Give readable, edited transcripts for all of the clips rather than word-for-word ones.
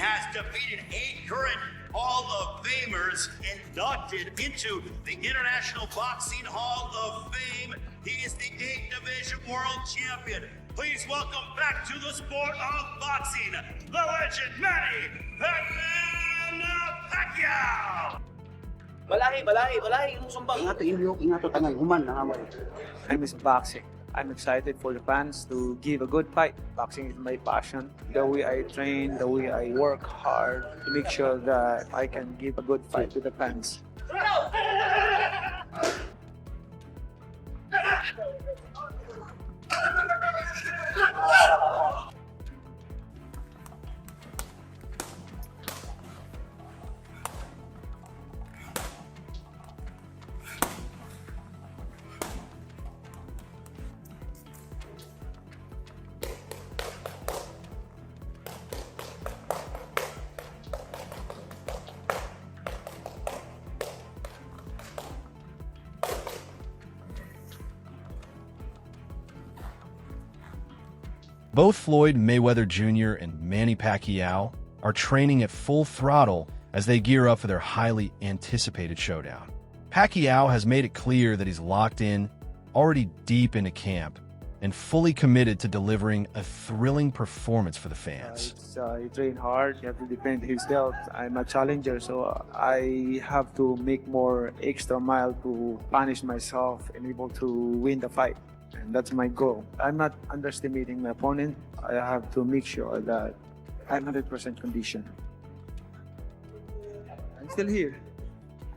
has defeated 8 current Hall of Famers inducted into the International Boxing Hall of Fame. He is the 8th Division World Champion. Please welcome back to the sport of boxing, the legend Manny Pacman Pacquiao. Balahi, musumbang. Ingato tangan, human na nga. I miss boxing. I'm excited for the fans to give a good fight. Boxing is my passion. The way I train, the way I work hard to make sure that I can give a good fight to the fans. Both Floyd Mayweather Jr. and Manny Pacquiao are training at full throttle as they gear up for their highly anticipated showdown. Pacquiao has made it clear that he's locked in, already deep into camp, and fully committed to delivering a thrilling performance for the fans. You train hard, you have to defend his belt. I'm a challenger, so I have to make more extra mile to punish myself and able to win the fight. And that's my goal. I'm not underestimating my opponent. I have to make sure that I'm 100% conditioned. I'm still here.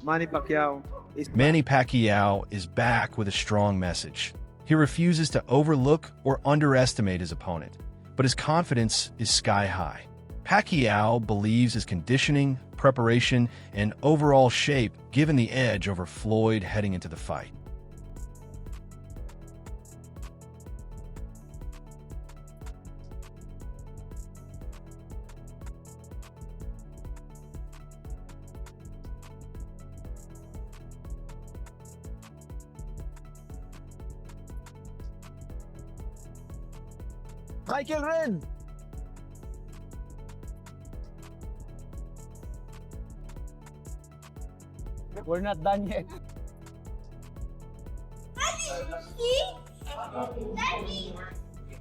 Manny Pacquiao is back. Manny Pacquiao is back with a strong message. He refuses to overlook or underestimate his opponent, but his confidence is sky high. Pacquiao believes his conditioning, preparation, and overall shape give him the edge over Floyd heading into the fight. Michael Ren! We're not done yet. Daddy!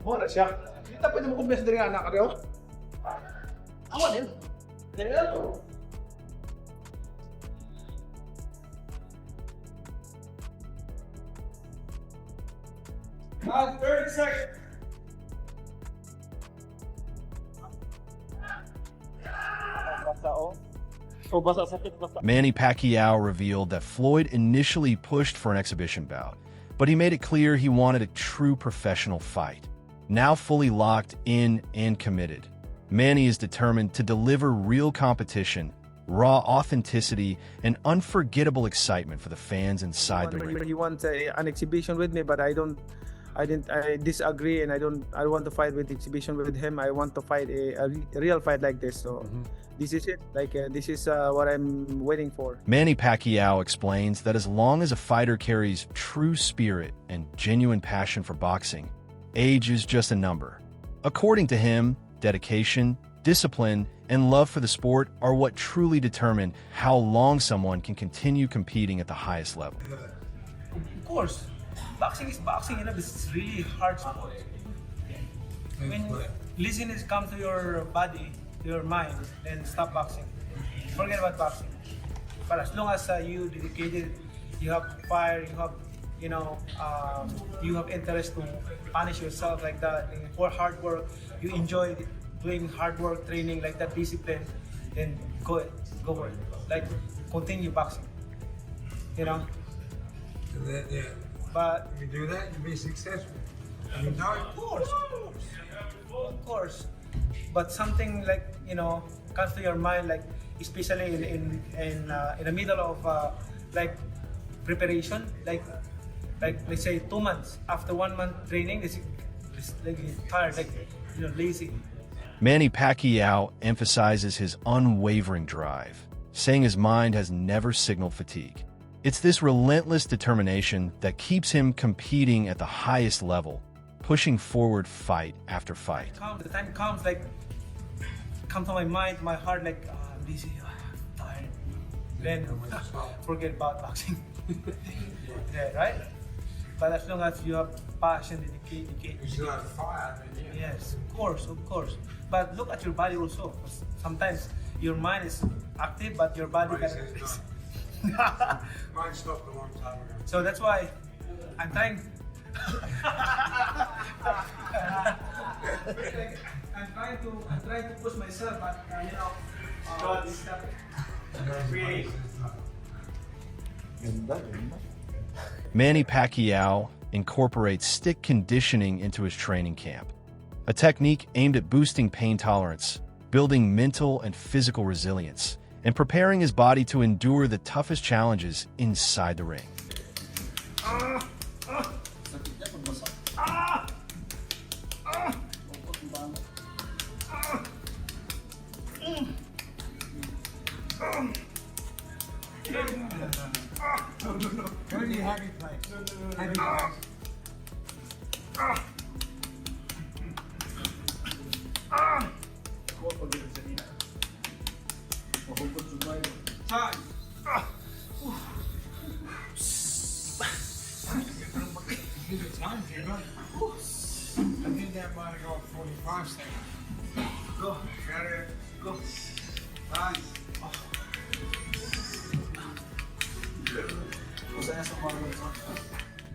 Mo na siya. Kita pwede mo kumpiyansa din nga anak ka rin. Awan din. Dito. 30 seconds. Manny Pacquiao revealed that Floyd initially pushed for an exhibition bout, but he made it clear he wanted a true professional fight. Now fully locked in and committed, Manny is determined to deliver real competition, raw authenticity, and unforgettable excitement for the fans inside the ring. He wants an exhibition with me, but I disagree, and I want to fight with exhibition with him. I want to fight a real fight like this. So this is it. This is what I'm waiting for. Manny Pacquiao explains that as long as a fighter carries true spirit and genuine passion for boxing, age is just a number. According to him, dedication, discipline, and love for the sport are what truly determine how long someone can continue competing at the highest level. Of course, boxing is boxing. This is really hard sport. When laziness comes to your body, to your mind, then stop boxing. Forget about boxing. But as long as you dedicated, you have fire, you have, you have interest to punish yourself like that, for hard work, you enjoy doing hard work, training like that, discipline, then go for it. Like, continue boxing. But if you do that, you'll be successful. Of course. But something like comes to your mind, like especially in the middle of like preparation, like let's say 2 months after 1 month training, it's like tired, like lazy. Manny Pacquiao emphasizes his unwavering drive, saying his mind has never signaled fatigue. It's this relentless determination that keeps him competing at the highest level, pushing forward fight after fight. The time comes, like come to my mind, my heart, like, I'm busy, I'm tired. Then, forget about boxing. Yeah, right? But as long as you have passion, dedication. You still have fire, Yes, of course, of course. But look at your body also. Sometimes your mind is active, but your body Mine can. says Mine stopped a long time ago. So that's why I'm trying. I'm trying to push myself, but God is stopping. Really. Manny Pacquiao incorporates stick conditioning into his training camp, a technique aimed at boosting pain tolerance, building mental and physical resilience, and preparing his body to endure the toughest challenges inside the ring. Very heavy place. Heavy place. Time. Give it time, Jacob. I did that by about 45 seconds. Go. Got it. Go. Nice.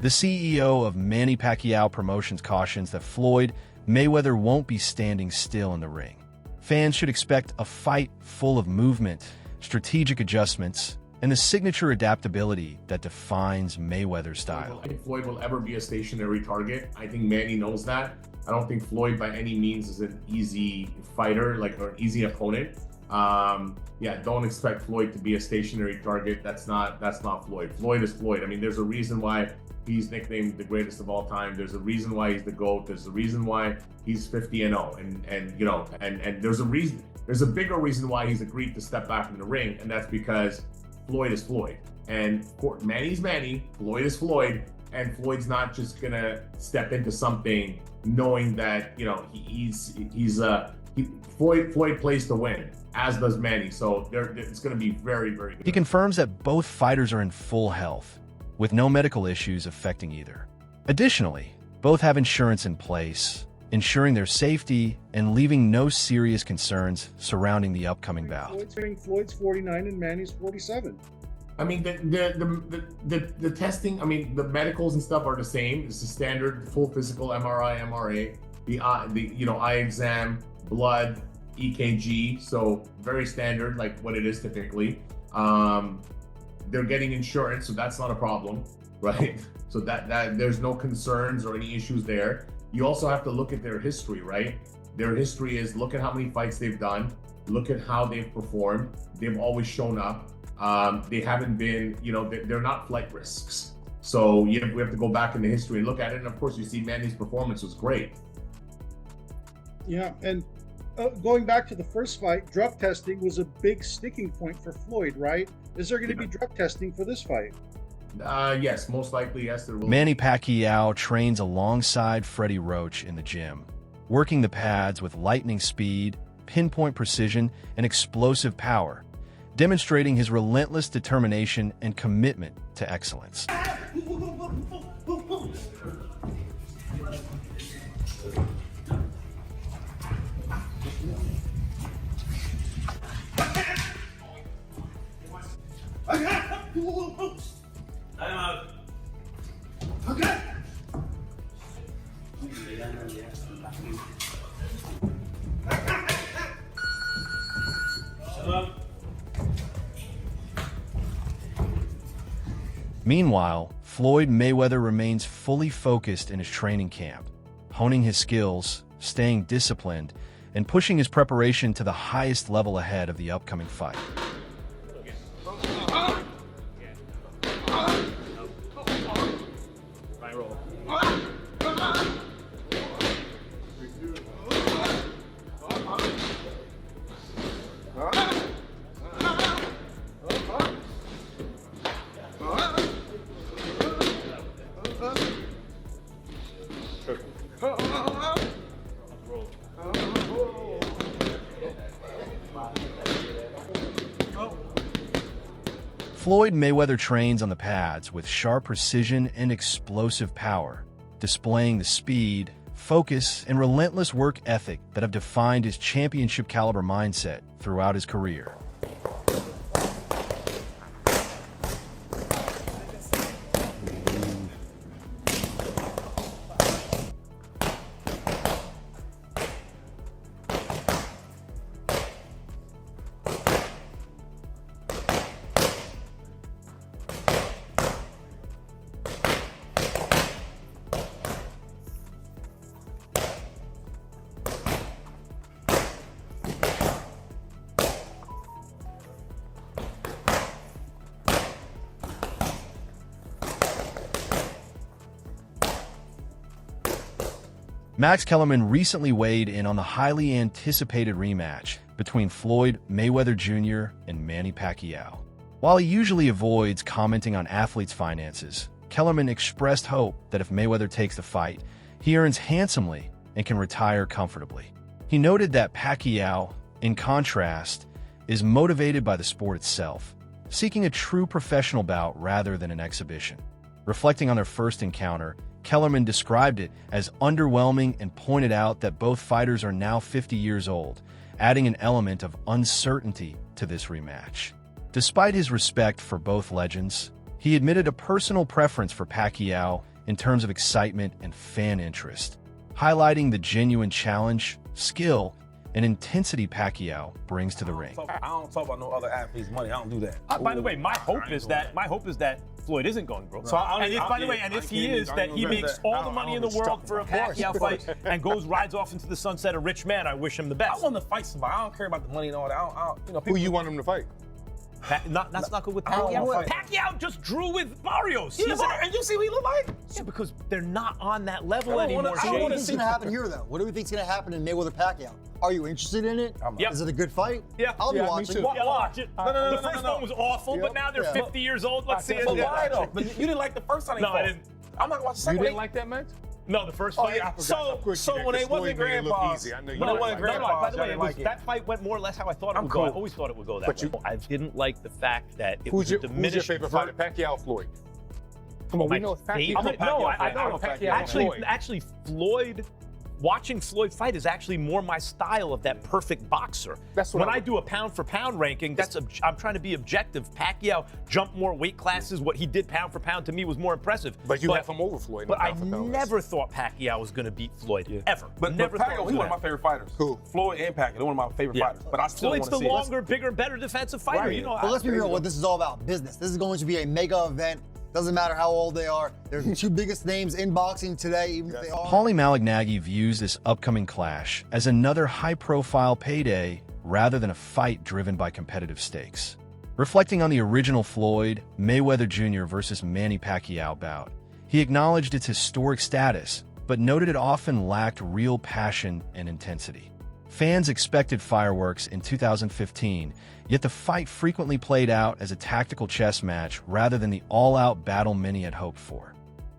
The CEO of Manny Pacquiao Promotions cautions that Floyd Mayweather won't be standing still in the ring. Fans should expect a fight full of movement, strategic adjustments, and the signature adaptability that defines Mayweather's style. I don't think Floyd will ever be a stationary target. I think Manny knows that. I don't think Floyd by any means is an easy fighter, or an easy opponent. Don't expect Floyd to be a stationary target. That's not Floyd. Floyd is Floyd. I mean, there's a reason why he's nicknamed the greatest of all time. There's a reason why he's the GOAT. There's a reason why he's 50-0. And there's a reason. There's a bigger reason why he's agreed to step back in the ring, and that's because Floyd is Floyd. And Manny's Manny, Floyd is Floyd, and Floyd's not just gonna step into something knowing that Floyd plays to win, as does Manny. So it's gonna be very, very good. He confirms that both fighters are in full health, with no medical issues affecting either. Additionally, both have insurance in place, ensuring their safety and leaving no serious concerns surrounding the upcoming bout. Floyd's 49 and Manny's 47. I mean, the testing, I mean, the medicals and stuff are the same. It's the standard full physical, MRI, MRA, the eye exam, blood, EKG. So very standard, like what it is typically. They're getting insurance, so that's not a problem, right? So that there's no concerns or any issues there. You also have to look at their history, right? Their history is, look at how many fights they've done, look at how they've performed. They've always shown up. They haven't been, they're not flight risks. So we have to go back in the history and look at it. And of course, you see Manny's performance was great. Yeah, and going back to the first fight, drug testing was a big sticking point for Floyd, right? Is there going to be drug testing for this fight? Yes, most likely, yes, there will. Manny Pacquiao trains alongside Freddie Roach in the gym, working the pads with lightning speed, pinpoint precision, and explosive power, demonstrating his relentless determination and commitment to excellence. Meanwhile, Floyd Mayweather remains fully focused in his training camp, honing his skills, staying disciplined, and pushing his preparation to the highest level ahead of the upcoming fight. Floyd Mayweather trains on the pads with sharp precision and explosive power, displaying the speed, focus, and relentless work ethic that have defined his championship-caliber mindset throughout his career. Max Kellerman recently weighed in on the highly anticipated rematch between Floyd Mayweather Jr. and Manny Pacquiao. While he usually avoids commenting on athletes' finances, Kellerman expressed hope that if Mayweather takes the fight, he earns handsomely and can retire comfortably. He noted that Pacquiao, in contrast, is motivated by the sport itself, seeking a true professional bout rather than an exhibition. Reflecting on their first encounter, Kellerman described it as underwhelming and pointed out that both fighters are now 50 years old, adding an element of uncertainty to this rematch. Despite his respect for both legends, he admitted a personal preference for Pacquiao in terms of excitement and fan interest, highlighting the genuine challenge, skill, and intensity Pacquiao brings to the ring. I don't talk about no other athlete's money. I don't do that. By the way, my hope is that Floyd isn't going broke. So, if he is, that he makes all the money in the world for a Pacquiao fight and rides off into the sunset a rich man. I wish him the best. I want to fight somebody. I don't care about the money and all that. Who you want him to fight? That's not good with Pacquiao. Pacquiao just drew with Barrios. And you see what he look like? Yeah, because they're not on that level anymore. So what do you think's going to happen here, though? What do we think's going to happen in Mayweather-Pacquiao? Are you interested in it? Yep. Is it a good fight? Yeah. I'll be watching. Watch it. The first one was awful, but now they're 50 years old. Let's see it. But why though? But you didn't like the first time. No, I didn't. I'm not gonna watch the second. You didn't like that match? No, the first fight. So when they wasn't grandpas, by the way, that fight went more or less how I thought it would go. I always thought it would go that way. I didn't like the fact that it was a diminished. Who's your favorite fighter, Pacquiao or Floyd? Come on, we know it's Pacquiao. No, I know Pacquiao. Actually, Floyd. Watching Floyd fight is actually more my style of that perfect boxer. That's what when I do a pound for pound ranking, I'm trying to be objective. Pacquiao jumped more weight classes. What he did pound for pound to me was more impressive. But you have him over Floyd. But I never thought Pacquiao was going to beat Floyd ever. But Pacquiao, he's one of my favorite fighters. Who? Floyd and Pacquiao, they're one of my favorite fighters. But I still want to see. Floyd's the longer, bigger, better defensive fighter. Right. You know. But let's be real. What this is all about, business. This is going to be a mega event. Doesn't matter how old they are. They're the two biggest names in boxing today, even if they are. Paulie Malignaggi views this upcoming clash as another high-profile payday rather than a fight driven by competitive stakes. Reflecting on the original Floyd Mayweather Jr. versus Manny Pacquiao bout, he acknowledged its historic status, but noted it often lacked real passion and intensity. Fans expected fireworks in 2015, yet the fight frequently played out as a tactical chess match rather than the all-out battle many had hoped for.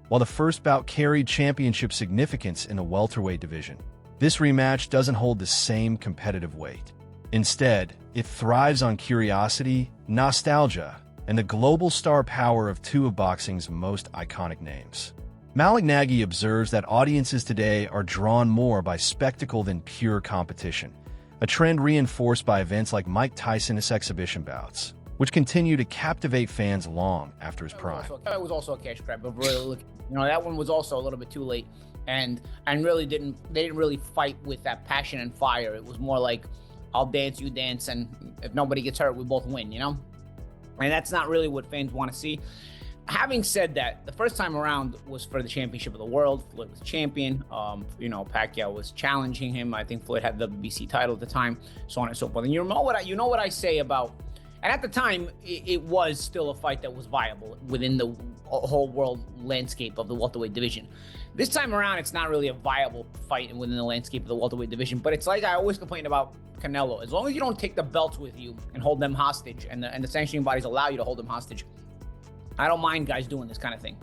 While the first bout carried championship significance in the welterweight division, this rematch doesn't hold the same competitive weight. Instead, it thrives on curiosity, nostalgia, and the global star power of two of boxing's most iconic names. Malignaggi observes that audiences today are drawn more by spectacle than pure competition, a trend reinforced by events like Mike Tyson's exhibition bouts, which continue to captivate fans long after his prime. That was also a cash grab, but really, that one was also a little bit too late, and really they didn't really fight with that passion and fire. It was more like, I'll dance, you dance, and if nobody gets hurt, we both win, And that's not really what fans want to see. Having said that, the first time around was for the championship of the world. Floyd was champion. Pacquiao was challenging him. I think Floyd had the WBC title at the time, so on and so forth. And you know what I say about, and at the time, it was still a fight that was viable within the whole world landscape of the welterweight division. This time around, it's not really a viable fight within the landscape of the welterweight division, but it's like I always complain about Canelo. As long as you don't take the belts with you and hold them hostage, and the sanctioning bodies allow you to hold them hostage, I don't mind guys doing this kind of thing.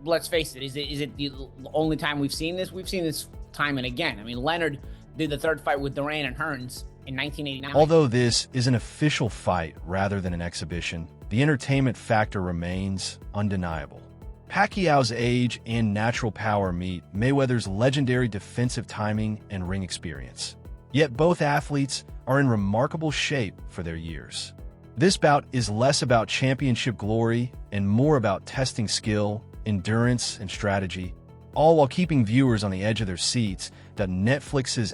Let's face it. Is it the only time we've seen this? We've seen this time and again. I mean, Leonard did the third fight with Duran and Hearns in 1989. Although this is an official fight rather than an exhibition, the entertainment factor remains undeniable. Pacquiao's age and natural power meet Mayweather's legendary defensive timing and ring experience. Yet both athletes are in remarkable shape for their years. This bout is less about championship glory and more about testing skill, endurance, and strategy, all while keeping viewers on the edge of their seats. That Netflix's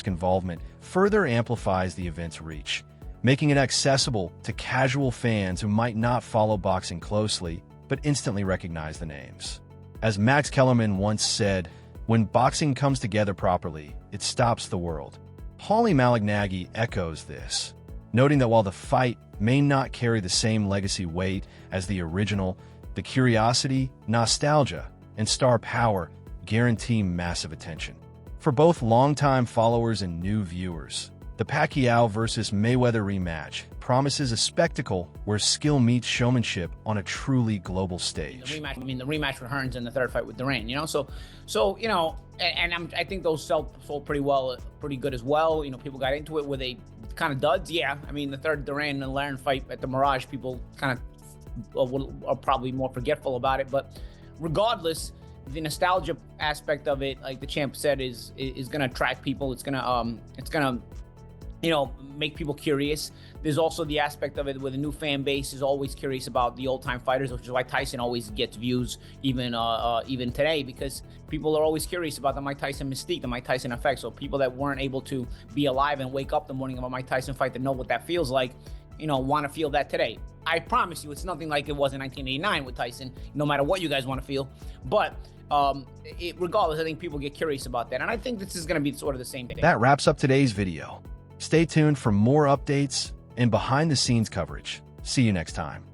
*** involvement further amplifies the event's reach, making it accessible to casual fans who might not follow boxing closely but instantly recognize the names. As Max Kellerman once said, when boxing comes together properly, it stops the world. Paulie Malignaggi echoes this, noting that while the fight may not carry the same legacy weight as the original, the curiosity, nostalgia, and star power guarantee massive attention. For both longtime followers and new viewers, the Pacquiao versus Mayweather rematch promises a spectacle where skill meets showmanship on a truly global stage. The rematch with Hearns and the third fight with Duran, So I think those sold pretty good as well. People got into it. Were they kind of duds? Yeah. The third Duran and Larin fight at the Mirage, people kind of are probably more forgetful about it. But regardless, the nostalgia aspect of it, like the champ said, is going to attract people. It's gonna make people curious. There's also the aspect of it where the new fan base is always curious about the old-time fighters, which is why Tyson always gets views even today, because people are always curious about the Mike Tyson mystique, the Mike Tyson effect. So people that weren't able to be alive and wake up the morning of a Mike Tyson fight to know what that feels like, want to feel that today. I promise you, it's nothing like it was in 1989 with Tyson, no matter what you guys want to feel. But regardless, I think people get curious about that. And I think this is going to be sort of the same thing. That wraps up today's video. Stay tuned for more updates and behind-the-scenes coverage. See you next time.